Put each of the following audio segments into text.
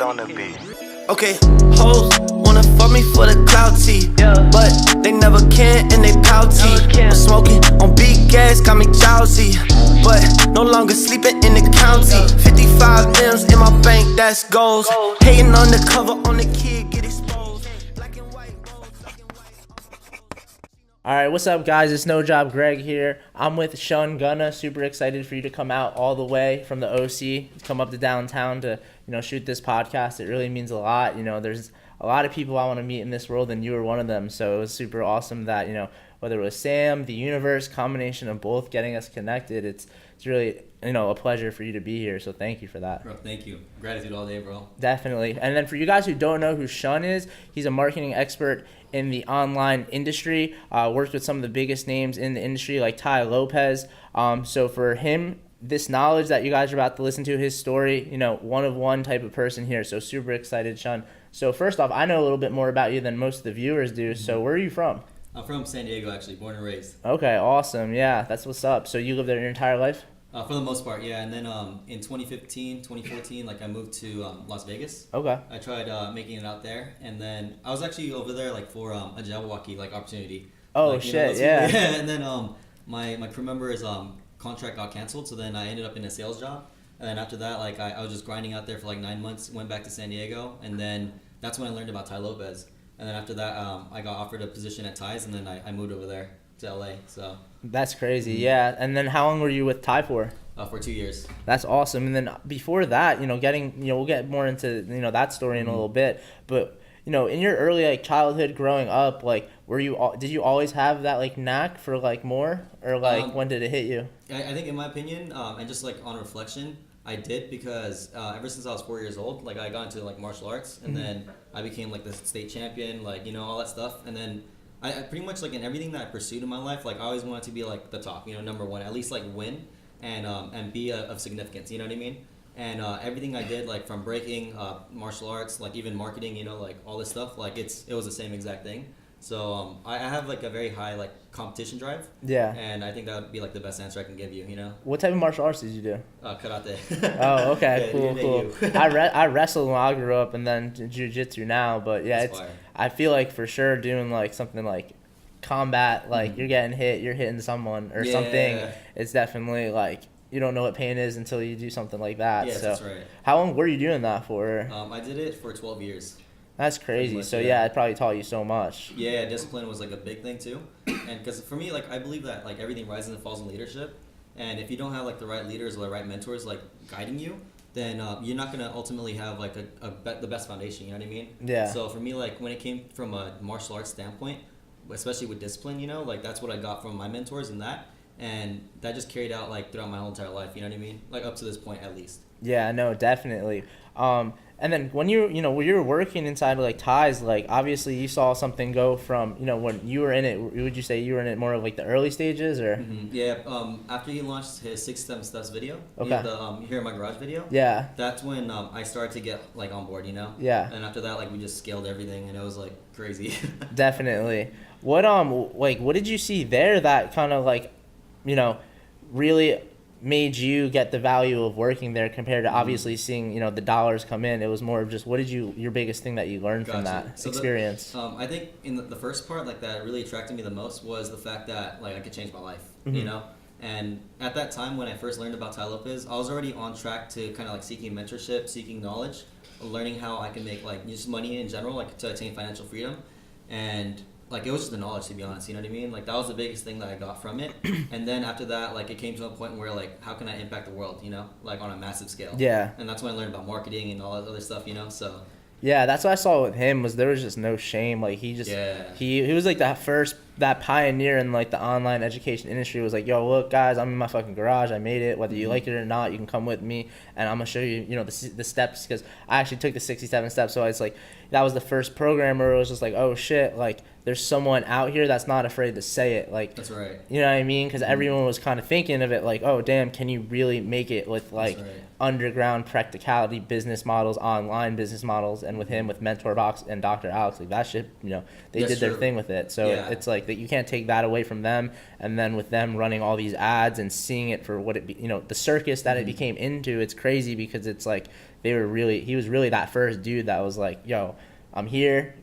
on the beat. Okay, hoes wanna fuck me for the clout tee, but they never can and they pouty. I'm smoking on big gas, got me drowsy, but no longer sleeping in the county. 55 M's in my bank, that's goals. Hating on the cover on the kid, get exposed. Black and white rolls, black and white. All right, what's up, guys? It's No Job Greg here. I'm with Sean Gunna. Super excited for you to come out all the way from the OC, come up to downtown to shoot this podcast. It really means a lot. There's a lot of people I want to meet in this world, and you were one of them. So it was super awesome that whether it was Sam, the universe, combination of both getting us connected. It's really a pleasure for you to be here. So thank you for that. Bro, thank you. Gratitude all day, bro. Definitely. And then for you guys who don't know who Sean is, he's a marketing expert in the online industry. Worked with some of the biggest names in the industry like Tai Lopez. So for him, this knowledge that you guys are about to listen to, his story, one of one type of person here. So super excited, Sean. So first off, I know a little bit more about you than most of the viewers do. So where are you from? I'm from San Diego, actually, born and raised. Okay, awesome. Yeah, that's what's up. So you lived there your entire life? For the most part, yeah. And then in 2014, I moved to Las Vegas. Okay. I tried making it out there, and then I was actually over there for a Jabberwocky opportunity. Oh shit, yeah. Yeah. And then my crew member's contract got canceled, so then I ended up in a sales job. And then after that, I was just grinding out there for 9 months. Went back to San Diego, and then that's when I learned about Tai Lopez. And then after that, I got offered a position at Tai's, and then I moved over there to LA. So that's crazy, yeah. And then how long were you with Tai for? For 2 years. That's awesome. And then before that, we'll get more into that story in a little bit. But in your early childhood growing up, did you always have that knack for more, or when did it hit you? I think in my opinion, and just on reflection, I did, because ever since I was 4 years old, I got into martial arts, and then I became the state champion, all that stuff. And then I pretty much in everything that I pursued in my life, I always wanted to be the top, number one, at least win and be of significance, you know what I mean? And everything I did, from breaking, martial arts, even marketing, all this stuff, it was the same exact thing. So I have a very high competition drive. Yeah. And I think that would be the best answer I can give you. What type of martial arts did you do? Karate. Oh, okay, Yeah, cool. I wrestled when I grew up, and then jiu-jitsu now. But yeah, I feel for sure doing something combat, you're getting hit, you're hitting someone or something. It's definitely you don't know what pain is until you do something like that. Yes, so that's right. How long were you doing that for? I did it for 12 years. That's crazy. Much, so yeah, it probably taught you so much. Yeah, discipline was a big thing too. And because for me, I believe that everything rises and falls in leadership. And if you don't have the right leaders or the right mentors guiding you, then you're not gonna ultimately have the best foundation. You know what I mean? Yeah. So for me, when it came from a martial arts standpoint, especially with discipline, that's what I got from my mentors and that. And that just carried out throughout my whole entire life, you know what I mean? Up to this point at least. Yeah, no, definitely. And then when when you were working inside Tai's, obviously you saw something go from, when you were in it, would you say you were in it more of the early stages, or? Mm-hmm. Yeah, after he launched his 67 Steps video, okay. The Here in My Garage video, yeah, that's when I started to get on board, Yeah. And after that, we just scaled everything, and it was crazy. Definitely. What what did you see there that kind of really made you get the value of working there compared to obviously seeing the dollars come in? It was more of just what did your biggest thing that you learned from that experience? I think in the first part that really attracted me the most was the fact that I could change my life, and at that time when I first learned about Tai Lopez, I was already on track to kind of seeking mentorship, seeking knowledge, learning how I can make just money in general, to attain financial freedom. And it was just the knowledge, to be honest, you know what I mean? That was the biggest thing that I got from it. And then after that, it came to a point where, how can I impact the world, on a massive scale? Yeah. And that's when I learned about marketing and all that other stuff, so. Yeah, that's what I saw with him, was there was just no shame. He just, he was that pioneer in the online education industry. Was yo, look guys, I'm in my fucking garage, I made it, whether you like it or not, you can come with me and I'm gonna show you, the steps, because I actually took the 67 steps. So it's that was the first program where it was just oh shit, there's someone out here that's not afraid to say it. That's right. You know what I mean? Because everyone was kind of thinking of it oh damn, can you really make it with underground practicality business models, online business models? And with him, with Mentor Box and Dr. Alex, that shit, they did their thing with it. So it's that you can't take that away from them. And then with them running all these ads and seeing it for what it be, the circus that it became into, it's crazy, because it's he was really that first dude that was like, yo, I'm here,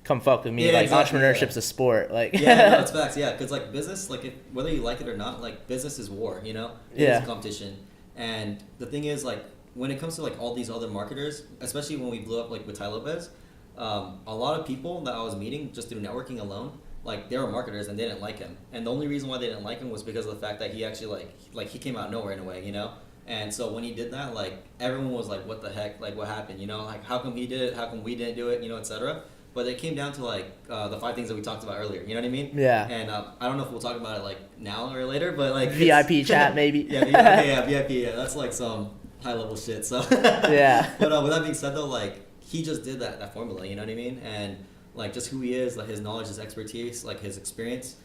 come fuck with me. Yeah, like exactly, entrepreneurship's a sport. Like yeah, no, it's facts. Yeah, because like business, like whether you like it or not, like business is war. It's competition. And the thing is, like when it comes to like all these other marketers, especially when we blew up like with Tai Lopez, a lot of people that I was meeting just through networking alone, like they were marketers and they didn't like him. And the only reason why they didn't like him was because of the fact that he actually like he came out of nowhere in a way, And so when he did that, like everyone was like, "What the heck? Like what happened? Like how come he did it? How come we didn't do it? etc." But it came down to like the 5 things that we talked about earlier. You know what I mean? Yeah. And I don't know if we'll talk about it like now or later, but like VIP chat maybe. yeah, VIP. Yeah, that's like some high level shit. So yeah. But with that being said, though, like he just did that formula. You know what I mean? And like just who he is, like his knowledge, his expertise, like his experience.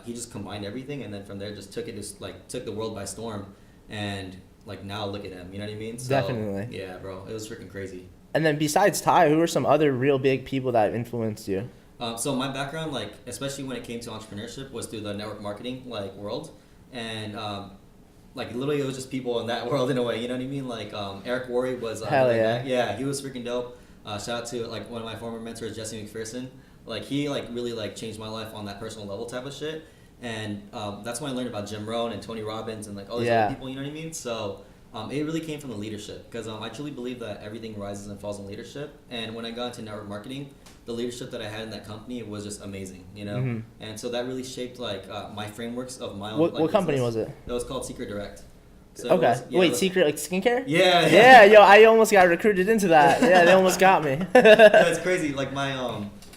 He just combined everything, and then from there just took the world by storm, and like now look at him. You know what I mean? So, Definitely. Yeah, bro, it was freaking crazy. And then besides Tai, who are some other real big people that influenced you? So my background, like especially when it came to entrepreneurship, was through the network marketing like world, and like literally it was just people in that world in a way. You know what I mean? Like Eric Worre was hell yeah, yeah, he was freaking dope. Shout out to like one of my former mentors, Jesse McPherson. Like he like really like changed my life on that personal level type of shit, and that's when I learned about Jim Rohn and Tony Robbins and like all these other people. You know what I mean? So. It really came from the leadership because I truly believe that everything rises and falls in leadership. And when I got into network marketing, the leadership that I had in that company was just amazing, Mm-hmm. And so that really shaped like my frameworks of my own. What company was it? That was called Secret Direct. So okay. Wait, Secret like skincare? Yeah. Yeah, yo, I almost got recruited into that. Yeah, they almost got me. That's crazy. Like my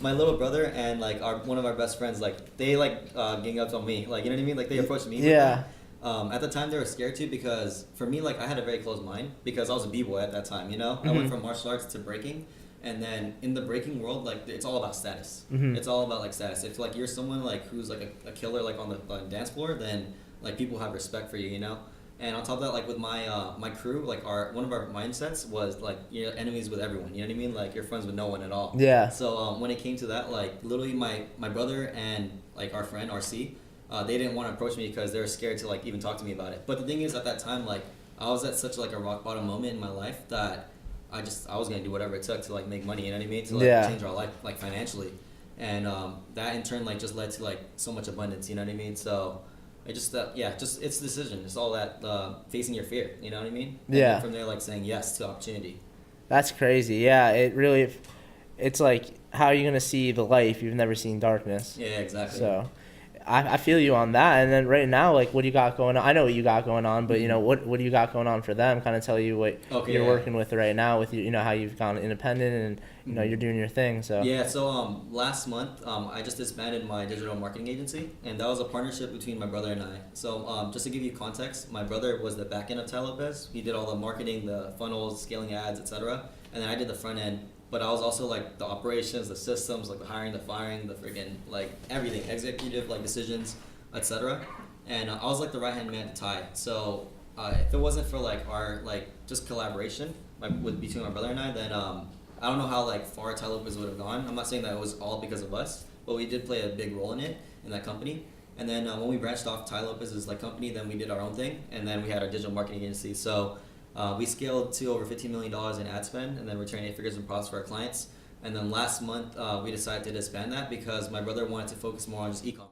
little brother and like one of our best friends, like they like gang up on me. Like you know what I mean? Like they approached me. Yeah. At the time, they were scared too because for me, like I had a very closed mind because I was a b-boy at that time. Mm-hmm. I went from martial arts to breaking, and then in the breaking world, like it's all about status. Mm-hmm. It's all about like status. If like you're someone like who's like a killer like on the dance floor, then like people have respect for you. And on top of that, like with my crew, like one of our mindsets was like you're enemies with everyone. You know what I mean? Like you're friends with no one at all. Yeah. So when it came to that, like literally my brother and like our friend RC. They didn't want to approach me because they were scared to like even talk to me about it. But the thing is, at that time, like I was at such like a rock bottom moment in my life that I was gonna do whatever it took to like make money. You know what I mean? To like change our life like financially, and that in turn like just led to like so much abundance. You know what I mean? So it just just it's a decision. It's all that facing your fear. You know what I mean? And yeah. from there, like saying yes to opportunity. That's crazy. Yeah, it's like how are you gonna see the light if you've never seen darkness? Yeah, exactly. So. I feel you on that. And then right now, like, what do you got going on? I know what you got going on, but, what do you got going on for them? Kind of tell you what you're working with right now with, how you've gone independent and, you're doing your thing. So yeah, so last month, I just disbanded my digital marketing agency, and that was a partnership between my brother and I. So just to give you context, my brother was the back end of Tai Lopez. He did all the marketing, the funnels, scaling ads, etc. And then I did the front end. But I was also like the operations, the systems, like the hiring, the firing, the freaking like everything, executive like decisions, etc. And I was like the right hand man to Tai. So if it wasn't for like our like just collaboration between my brother and I, then I don't know how like far Tai Lopez would have gone. I'm not saying that it was all because of us, but we did play a big role in that company. And then when we branched off Tai Lopez's like company, then we did our own thing, and then we had our digital marketing agency. So. We scaled to over $15 million in ad spend, and then returned 8 figures in profits for our clients. And then last month, we decided to disband that because my brother wanted to focus more on just e-commerce.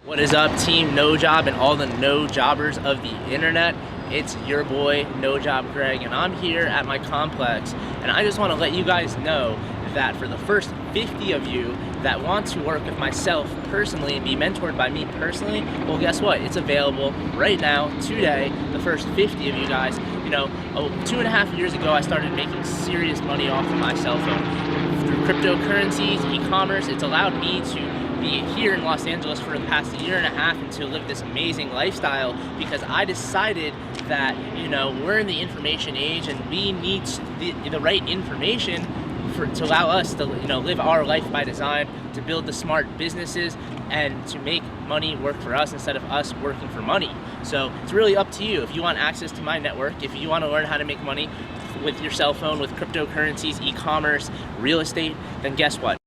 What is up, Team No Job and all the no jobbers of the internet? It's your boy, No Job Greg, and I'm here at my complex. And I just want to let you guys know that for the first 50 of you that want to work with myself personally and be mentored by me personally, well, guess what? It's available right now, today, the first 50 of you guys. 2.5 years ago, I started making serious money off of my cell phone through cryptocurrencies, e-commerce. It's allowed me to be here in Los Angeles for the past 1.5 years and to live this amazing lifestyle because I decided that, we're in the information age and we need the right information to allow us to live our life by design, to build the smart businesses and to make money work for us instead of us working for money. So it's really up to you. If you want access to my network, if you want to learn how to make money with your cell phone, with cryptocurrencies, e-commerce, real estate, then guess what?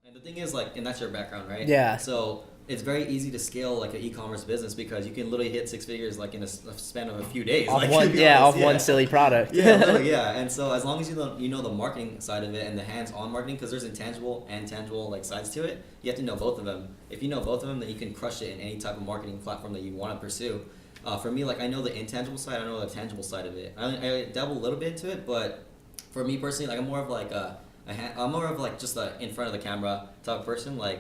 And the thing is, like, and that that's your background, right? Yeah. So it's very easy to scale like an e-commerce business because you can literally hit 6 figures like in a span of a few days. Off like, one, to be yeah, honest. off one silly product. Yeah, literally, yeah. And so as long as you know the marketing side of it and the hands-on marketing, because there's intangible and tangible like sides to it, you have to know both of them. If you know both of them, then you can crush it in any type of marketing platform that you want to pursue. For me, like I know the intangible side, I know the tangible side of it. I dabble a little bit into it, but for me personally, like I'm more of like I'm more of like just a in front of the camera type of person. Like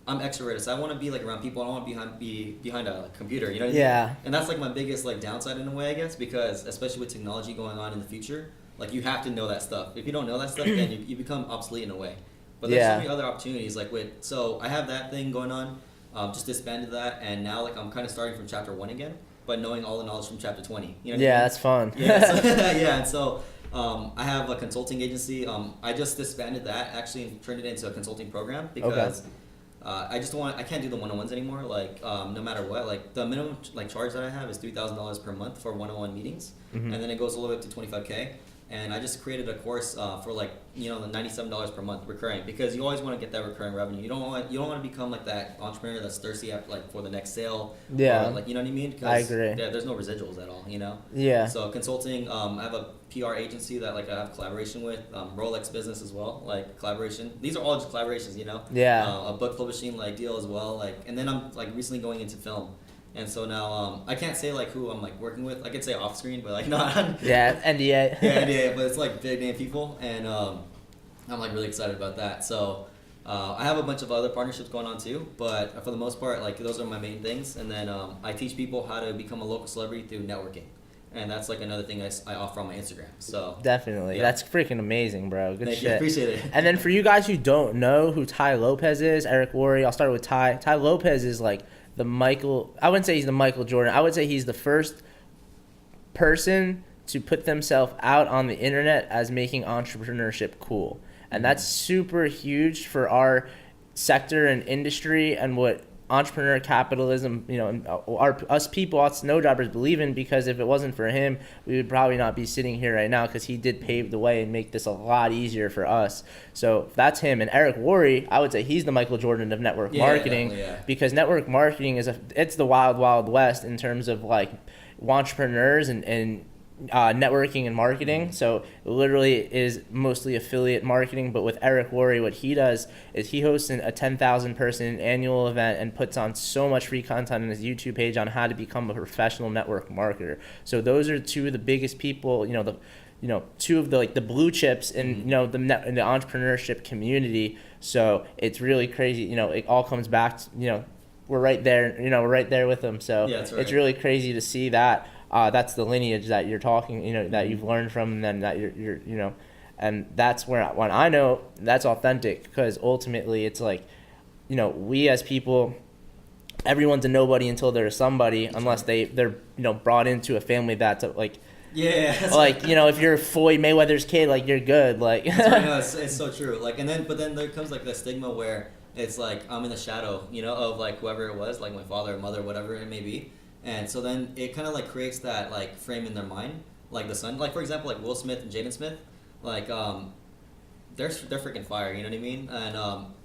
I'm extroverted, so I want to be like around people. I don't want to be behind a computer. You know what I mean? Yeah. And that's like my biggest like downside in a way, I guess, because especially with technology going on in the future, like you have to know that stuff. If you don't know that stuff, then you become obsolete in a way. But there's so many other opportunities. Like so I have that thing going on. Just disbanded that, and now like I'm kind of starting from chapter 1 again, but knowing all the knowledge from chapter 20. You know what I mean? That's fun. Yeah. So, yeah. And so. I have a consulting agency. I just disbanded that actually and turned it into a consulting program because I just don't want. I can't do the one-on-ones anymore. Like no matter what, like the minimum like charge that I have is $3,000 per month for one-on-one meetings, and then it goes all the way up to $25K. And I just created a course for like the $97 per month recurring, because you always want to get that recurring revenue. You don't want to become like that entrepreneur that's thirsty at, like for the next sale. Yeah. Or, like you know what I mean? 'Cause, I agree. Yeah, there's no residuals at all. Yeah. So consulting. I have a PR agency that like I have collaboration with. Rolex business as well, like collaboration. These are all just collaborations. Yeah. A book publishing like deal as well. Like, and then I'm like recently going into film. And so now I can't say like who I'm like working with. I could say off screen, but like not. Yeah, NDA. Yeah, NDA, but it's like big name people, and I'm like really excited about that. So I have a bunch of other partnerships going on too, but for the most part, like those are my main things. And then I teach people how to become a local celebrity through networking, and that's like another thing I offer on my Instagram. So definitely, yeah. That's freaking amazing, bro. Good Thank shit. you, appreciate it. And then for you guys who don't know who Tai Lopez is, Eric Worre, I'll start with Tai. Tai Lopez is like I wouldn't say he's the Michael Jordan. I would say he's the first person to put themselves out on the internet as making entrepreneurship cool. And that's super huge for our sector and industry and what entrepreneur capitalism, us people, us no jobbers believe in, because if it wasn't for him, we would probably not be sitting here right now, because he did pave the way and make this a lot easier for us. So that's him. And Eric Worre, I would say he's the Michael Jordan of network marketing, because network marketing it's the wild, wild west in terms of like entrepreneurs and networking and marketing. So it literally is mostly affiliate marketing, but with Eric Worre, what he does is he hosts a 10,000 person annual event and puts on so much free content on his YouTube page on how to become a professional network marketer. So those are two of the biggest people, two of the like the blue chips in in the entrepreneurship community. So it's really crazy. It all comes back to, we're right there. We're right there with them. So yeah, that's right. It's really crazy to see that. That's the lineage that you're talking, that you've learned from, and then that you're and that's when I know that's authentic, because ultimately it's like, we as people, everyone's a nobody until they're somebody, unless they're brought into a family that's like. Yeah. Like, if you're Floyd Mayweather's kid, like you're good. Like. That's right, no, it's so true. Like, but then there comes like the stigma where it's like I'm in the shadow, of like whoever it was, like my father or mother, whatever it may be. And so then it kind of like creates that like frame in their mind, like the son, like for example, like Will Smith and Jaden Smith, like they're freaking fire, you know what I mean? And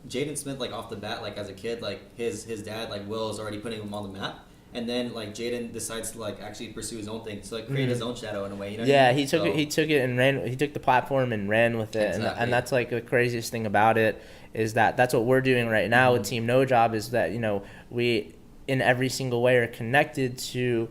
Jaden Smith, like off the bat, like as a kid, like his dad, like Will, is already putting him on the map. And then like Jaden decides to like actually pursue his own thing, to like create his own shadow in a way. You know what I mean? He took it and ran. He took the platform and ran with it, Exactly. and that's like the craziest thing about it is that's what we're doing right now with Team No Job, is that we in every single way are connected to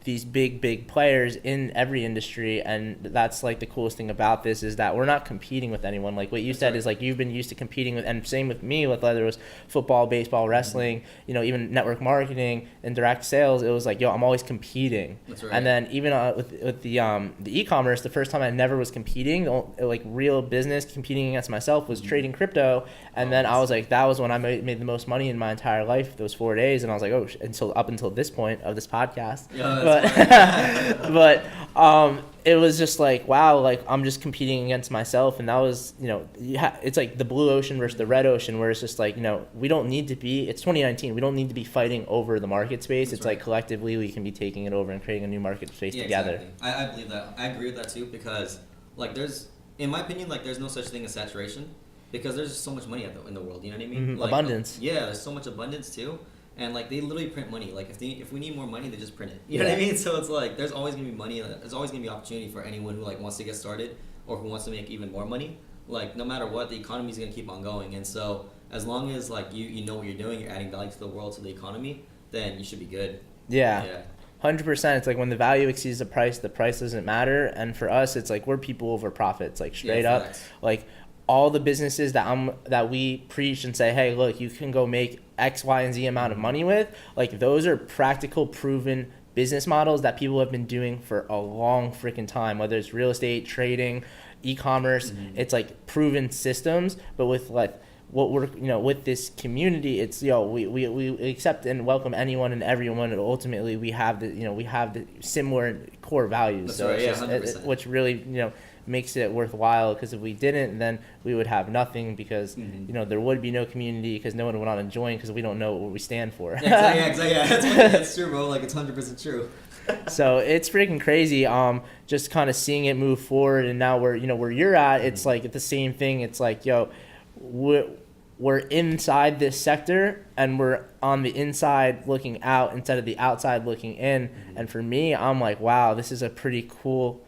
these big players in every industry, and that's like the coolest thing about this, is that we're not competing with anyone. Like what you said is like you've been used to competing with, and same with me, with whether it was football, baseball, wrestling, even network marketing and direct sales. It was like, I'm always competing. That's right. And then even with the e-commerce, the first time I never was competing, like real business competing against myself, was trading crypto. And then I was like, that was when I made the most money in my entire life, those 4 days. And I was like, up until this point of this podcast. Yeah, but it was just like, wow, like I'm just competing against myself. And that was, it's like the blue ocean versus the red ocean, where it's just like, we don't need to be, it's 2019. We don't need to be fighting over the market space. That's it's right. like collectively we can be taking it over and creating a new market space together. Exactly. I believe that. I agree with that too, because like in my opinion, like there's no such thing as saturation. because there's just so much money in the world. You know what I mean? Mm-hmm. Abundance. Yeah, there's so much abundance too. And like they literally print money. Like if we need more money, they just print it. You know what I mean? So it's like there's always gonna be money. There's always gonna be opportunity for anyone who like wants to get started or who wants to make even more money. Like no matter what, the economy is gonna keep on going. And so as long as like you know what you're doing, you're adding value to the world, to the economy, then you should be good. Yeah. 100%. It's like when the value exceeds the price doesn't matter. And for us, it's like we're people over profits. Like straight up, like all the businesses that we preach and say, hey, look, you can go make X, Y, and Z amount of money with. Like those are practical, proven business models that people have been doing for a long freaking time. Whether it's real estate, trading, e-commerce, it's like proven systems. But with like what we're with this community, it's we accept and welcome anyone and everyone, and ultimately we have the similar core values. That's so right, it's just, which really makes it worthwhile, because if we didn't, then we would have nothing, because there would be no community, because no one would want to join, because we don't know what we stand for. Exactly. That's true, bro. Like it's 100% true. So it's freaking crazy. Just kind of seeing it move forward, and now where you're at, it's like the same thing. It's like we're inside this sector, and we're on the inside looking out instead of the outside looking in. And for me, I'm like, wow, this is a pretty cool.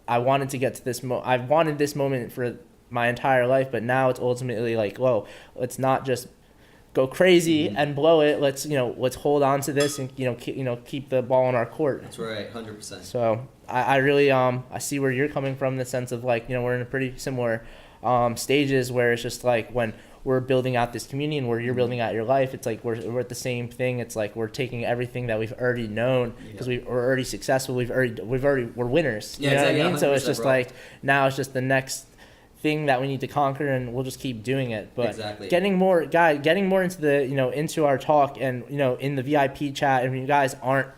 I wanted to get to this. I've wanted this moment for my entire life, but now it's ultimately like, whoa, let's not just go crazy and blow it. Let's hold on to this and keep the ball in our court. That's right, 100%. So I really I see where you're coming from, in the sense of like we're in a pretty similar stages, where it's just like when we're building out this community and where you're building out your life, it's like we're at the same thing. It's like we're taking everything that we've already known, because we're already successful. We're winners. You know what I mean? So it's just like now it's just the next thing that we need to conquer, and we'll just keep doing it. But getting more into the into our talk, and in the VIP chat, and if you guys aren't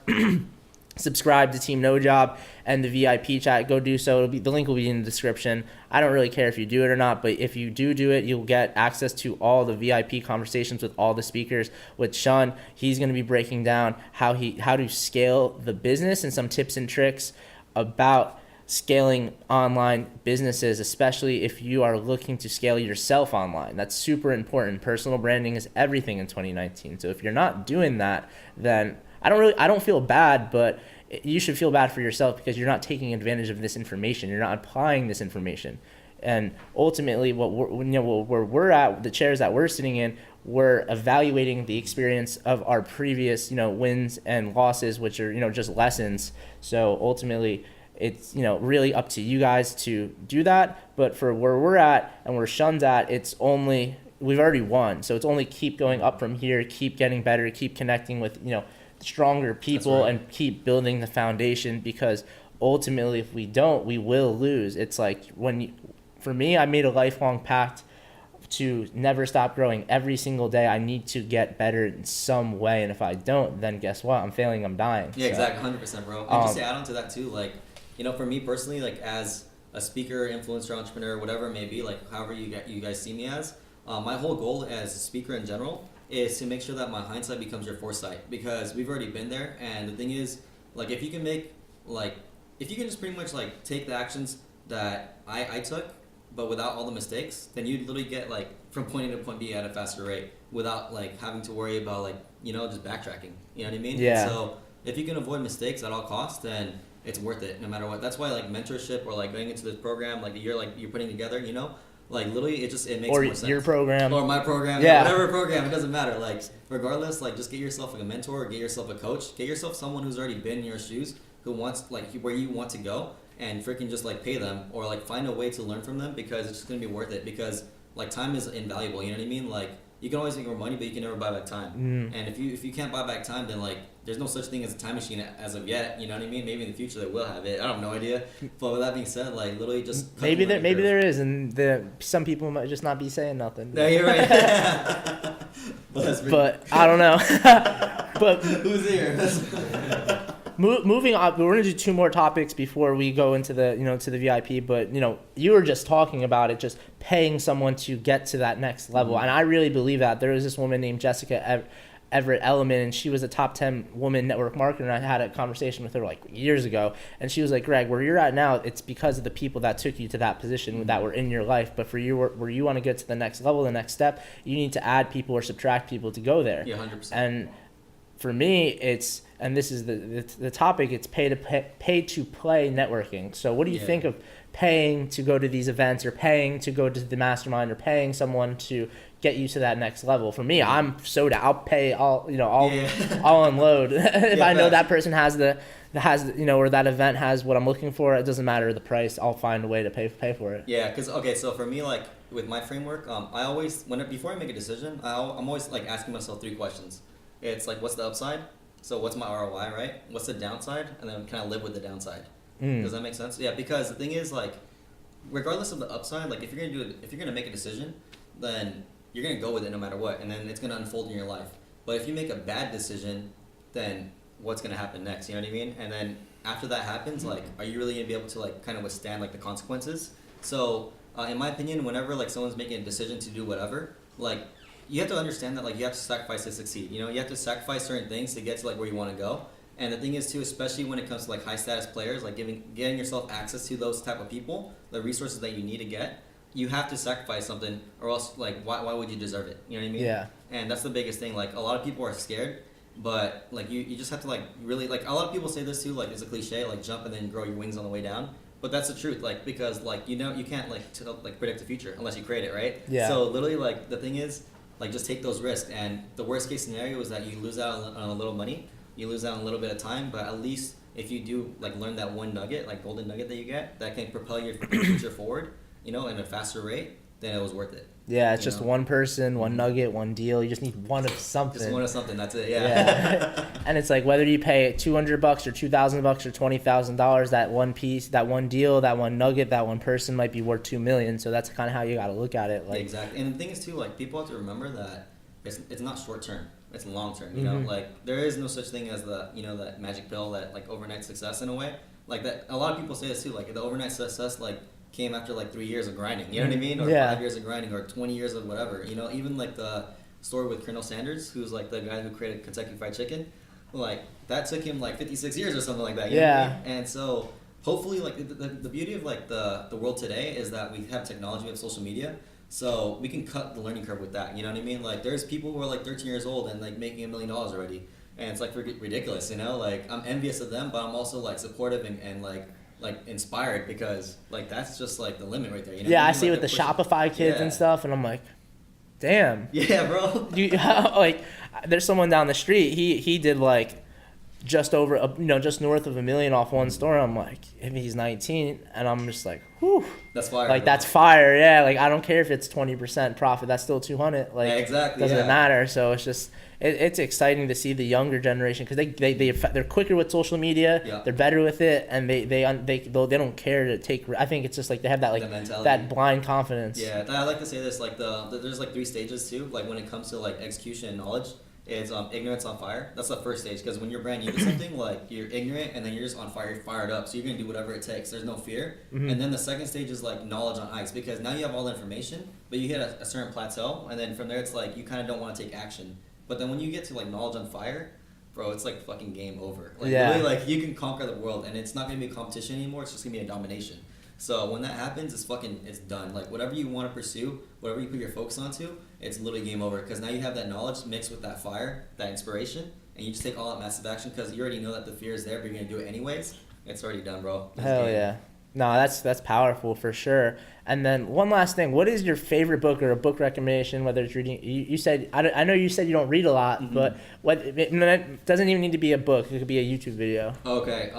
subscribe to Team No Job and the VIP chat, go do so. The link will be in the description. I don't really care if you do it or not, but if you do it, you'll get access to all the VIP conversations with all the speakers. With Sean, he's going to be breaking down how to scale the business, and some tips and tricks about scaling online businesses, especially if you are looking to scale yourself online. That's super important. Personal branding is everything in 2019. So if you're not doing that, then I don't feel bad, but you should feel bad for yourself, because you're not taking advantage of this information. You're not applying this information. And ultimately, where we're at, the chairs that we're sitting in, we're evaluating the experience of our previous, wins and losses, which are, just lessons. So ultimately, it's, really up to you guys to do that. But for where we're at and where Shun's at, we've already won. So it's only keep going up from here, keep getting better, keep connecting with, stronger people, and keep building the foundation, because ultimately if we don't, we will lose. It's like for me, I made a lifelong pact to never stop growing. Every single day I need to get better in some way, and if I don't, then guess what? I'm failing, I'm dying. Yeah, exactly, 100%, bro. And just to add on to that too, like, for me personally, like as a speaker, influencer, entrepreneur, whatever it may be, like however you guys see me as, my whole goal as a speaker in general is to make sure that my hindsight becomes your foresight, because we've already been there. And the thing is, like, if you can just pretty much like take the actions that I took, but without all the mistakes, then you'd literally get like from point A to point B at a faster rate without like having to worry about like, just backtracking. You know what I mean? Yeah. And so if you can avoid mistakes at all costs, then it's worth it no matter what. That's why like mentorship, or like going into this program like you're putting together, like literally it makes more sense. Or your program. Or my program. Yeah. Whatever program, it doesn't matter. Like regardless, like just get yourself like a mentor, get yourself a coach, get yourself someone who's already been in your shoes, who wants like where you want to go, and freaking just like pay them, or like find a way to learn from them, because it's just gonna be worth it, because like time is invaluable, you know what I mean? Like you can always make more money, but you can never buy back time. And if you can't buy back time, then like there's no such thing as a time machine as of yet, you know what I mean? Maybe in the future they will have it. I have no idea. But with that being said, like literally just maybe there is, and some people might just not be saying nothing. No, you're right. But I don't know. But who's here? Moving on, we're gonna do two more topics before we go into the to the VIP. But you were just talking about it, just paying someone to get to that next level, and I really believe that. There was this woman named Jessica Everett Element, and she was a top 10 woman network marketer, and I had a conversation with her like years ago, and she was like, Greg, where you're at now, it's because of the people that took you to that position that were in your life, but for you, where you want to get to the next level, the next step, you need to add people or subtract people to go there. Yeah, 100%. And for me, it's, and this is the topic, it's pay to play networking. So what do you think of paying to go to these events, or paying to go to the mastermind, or paying someone to get you to that next level? For me, I'm so down. I'll pay all, I'll unload. If I know that person has or that event has what I'm looking for, it doesn't matter the price. I'll find a way to pay for it. Yeah, because okay, so for me, like with my framework, I always before I make a decision, I'm always like asking myself 3 questions. It's like, what's the upside? So what's my ROI, right? What's the downside? And then can I live with the downside? Does that make sense? Yeah, because the thing is, like, regardless of the upside, like if you're gonna make a decision, then you're gonna go with it no matter what, and then it's gonna unfold in your life. But if you make a bad decision, then what's gonna happen next? You know what I mean? And then after that happens, like, are you really gonna be able to like kind of withstand like the consequences? So in my opinion, whenever like someone's making a decision to do whatever, like, you have to understand that like you have to sacrifice to succeed. You know, you have to sacrifice certain things to get to like where you want to go. And the thing is too, especially when it comes to like high status players, like getting yourself access to those type of people, the resources that you need to get, you have to sacrifice something, or else like why would you deserve it? You know what I mean? Yeah. And that's the biggest thing. Like a lot of people are scared, but like you just have to like really, like a lot of people say this too, like it's a cliche, like jump and then grow your wings on the way down. But that's the truth, like, because like you can't like predict the future unless you create it, right? Yeah. So literally, like the thing is, like just take those risks, and the worst case scenario is that you lose out on a little money, you lose out on a little bit of time, but at least if you do like learn that one nugget, like golden nugget that you get, that can propel your future forward, in a faster rate, then it was worth it. Yeah, it's just one person, one nugget, one deal. You just need one of something. Just one of something. That's it. Yeah. And it's like whether you pay $200 or $2,000 or $20,000, that one piece, that one deal, that one nugget, that one person might be worth $2 million. So that's kind of how you got to look at it. Like, exactly. And the thing is too, like people have to remember that it's not short term. It's long term. You know, like there is no such thing as that magic pill, that like overnight success in a way. Like that, a lot of people say this too. Like the overnight success, like, came after like 3 years of grinding, you know what I mean? Or 5 years of grinding, or 20 years of whatever, even like the story with Colonel Sanders, who's like the guy who created Kentucky Fried Chicken, like that took him like 56 years or something like that. You know what I mean? And so hopefully, like the beauty of like the world today is that we have technology, we have social media, so we can cut the learning curve with that, you know what I mean? Like there's people who are like 13 years old and like making $1 million already, and it's like ridiculous, like I'm envious of them, but I'm also like supportive and like inspired, because like that's just like the limit right there. Yeah, I see with the Shopify kids and stuff, and I'm like, damn. Yeah, bro. Like, there's someone down the street. He did like just over, just north of $1 million off one store. I'm like, if he's 19, and I'm just like, whew. That's fire. Like, that's fire. Yeah. Like, I don't care if it's 20% profit. That's still 200. Like, yeah, exactly. Doesn't matter. So it's just, it's exciting to see the younger generation, because they're quicker with social media. Yeah. They're better with it, and they don't care to take. I think it's just like they have that like that blind confidence. Yeah, I like to say this, like there's like 3 stages too. Like when it comes to like execution and knowledge, it's ignorance on fire. That's the first stage, because when you're brand new to something, like you're ignorant and then you're just on fire, you're fired up, so you're gonna do whatever it takes. There's no fear. And then the second stage is like knowledge on ice, because now you have all the information, but you hit a certain plateau, and then from there it's like you kind of don't want to take action. But then when you get to like knowledge on fire, bro, it's like fucking game over. Like really, like you can conquer the world, and it's not gonna be a competition anymore. It's just gonna be a domination. So when that happens, it's done. Like whatever you want to pursue, whatever you put your focus onto, it's literally game over. Because now you have that knowledge mixed with that fire, that inspiration, and you just take all that massive action, because you already know that the fear is there, but you're gonna do it anyways. It's already done, bro. Hell yeah. No, that's powerful for sure. And then one last thing, what is your favorite book or a book recommendation, whether it's reading? You said, I know you said you don't read a lot, but it doesn't even need to be a book. It could be a YouTube video. Okay.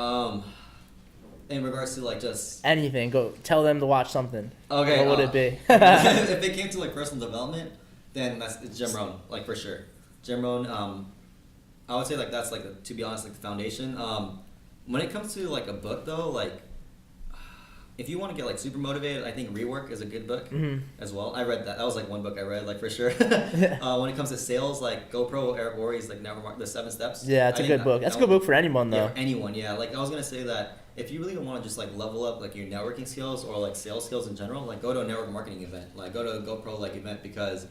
In regards to like just anything, go tell them to watch something. Okay. What would it be? If it came to like personal development, then it's Jim Rohn, like for sure. Jim Rohn. I would say like that's like to be honest, like the foundation. When it comes to like a book though, like if you want to get like super motivated, I think Rework is a good book as well. I read that. That was like one book I read, like for sure. When it comes to sales, like GoPro, Eric Worre's like the 7 Steps. Yeah, it's a good book. That's a good book for anyone though. Yeah, for anyone, yeah. Like I was gonna say that if you really want to just like level up like your networking skills or like sales skills in general, like go to a network marketing event, like go to a GoPro like event, because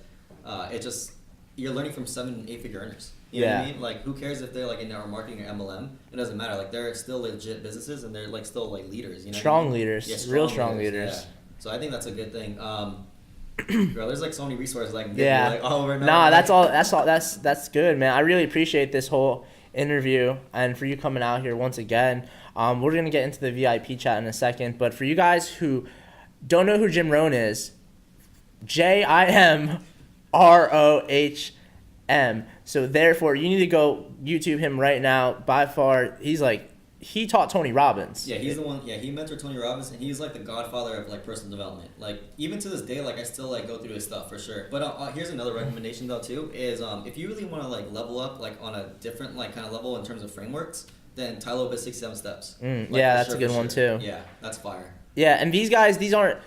you're learning from 7 and 8 figure earners. You know what I Yeah. mean? Like, who cares if they're like in our marketing or MLM? It doesn't matter. Like, they're still legit businesses and they're like still like leaders. You know, Strong what I mean? leaders. Yeah, Real strong leaders. Yeah. So I think that's a good thing. Bro, there's like so many resources I can give Yeah. you. Like, oh, we're not. Nah, that's all. That's good, man. I really appreciate this whole interview and for you coming out here once again. We're gonna get into the VIP chat in a second, but for you guys who don't know who Jim Rohn is, JimRohm. So therefore, you need to go YouTube him right now. By far, he taught Tony Robbins. Yeah, he's the one. Yeah, he mentored Tony Robbins, and he's like the godfather of like personal development. Like even to this day, like I still like go through his stuff for sure. But here's another recommendation though too is if you really want to like level up like on a different like kind of level in terms of frameworks, then Tai Lopez 67 Steps. Yeah, for that's a sure, good for one sure. too. Yeah, that's fire. Yeah, and these guys, these aren't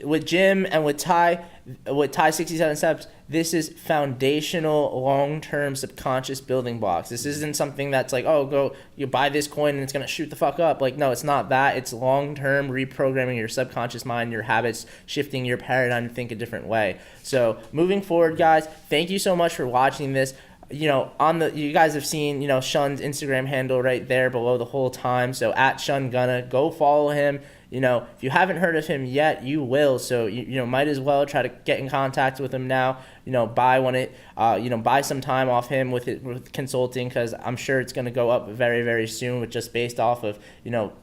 with Jim and with Ty 67 Steps. This is foundational, long-term subconscious building blocks. This isn't something that's like, oh, go you buy this coin and it's gonna shoot the fuck up. Like, no, it's not that. It's long-term reprogramming your subconscious mind, your habits, shifting your paradigm to think a different way. So moving forward, guys, thank you so much for watching this. You know, you guys have seen, you know, Shun's Instagram handle right there below the whole time. So at Shun Gunna, go follow him. You know, if you haven't heard of him yet, you will. So you know, might as well try to get in contact with him now. You know, buy some time off him with consulting, because I'm sure it's going to go up very, very soon, with just based off of, you know.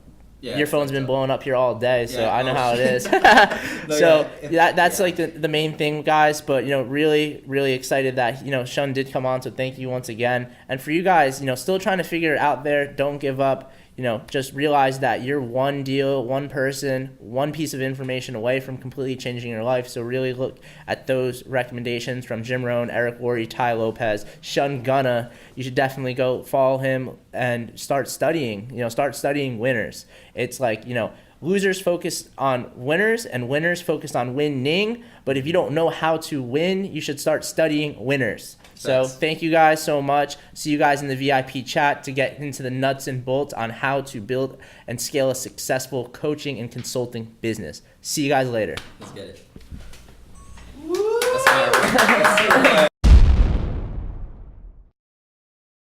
Yeah, your phone's been blowing up here all day, so Yeah, I know oh, how it is. No, So yeah, that's yeah. like the main thing, guys. But, you know, really, really excited that, you know, Shun did come on. So thank you once again. And for you guys, you know, still trying to figure it out there, don't give up. You know, just realize that you're one deal, one person, one piece of information away from completely changing your life. So really look at those recommendations from Jim Rohn, Eric Worre, Tai Lopez, Shun Gunna. You should definitely go follow him and start studying. You know, start studying winners. It's like, you know, losers focus on winners and winners focus on winning. But if you don't know how to win, you should start studying winners. So thank you guys so much. See you guys in the VIP chat to get into the nuts and bolts on how to build and scale a successful coaching and consulting business. See you guys later. Let's get it. That's fire.